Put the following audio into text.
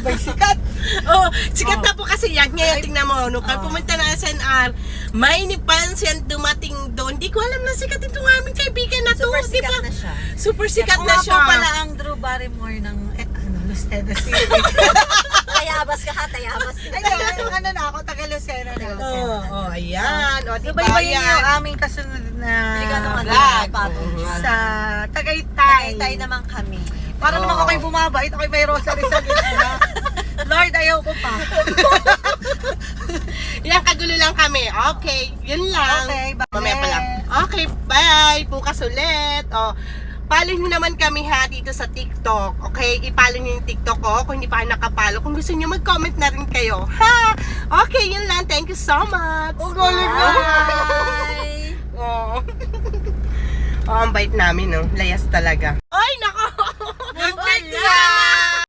Abay, sikat. Oh, sikat na po kasi yan. Ngayon, tingnan mo, nung pumunta na sa SNR, may nipan siya dumating doon. Di ko alam na sikat itong aming kaibigan na to. Super Di sikat ba? na siya. Super sikat na Kung siya. nga po pala ang Drew Barrymore ng Lucena City. Tayabas ka ha, tayabas ka. Ayun, ano na ako, taga Lucena na. Oh, ayan. O, di ba Subaybayin niyo yan? yung aming kasunod na Hindi ka naman vlog. sa Tagaytay. Tagaytay naman kami. Para naman ako kayo bumabait, ako'y may rosary sa gitna. Lord, ayaw ko pa. Ilang kagulo lang kami. Okay, yun lang. Okay, bye. Mamaya pa lang. Okay, bye. Bukas ulit. O, follow nyo naman kami ha dito sa TikTok. Okay, i-follow nyo yung TikTok ko kung hindi pa kayo nakapalo. Kung gusto nyo mag-comment na rin kayo. Ha? Okay, yun lang. Thank you so much. Oh, galing na. Bye! Oh. Oh, ang bait namin, no? Layas talaga. Ay, nako! Nagpit Wala!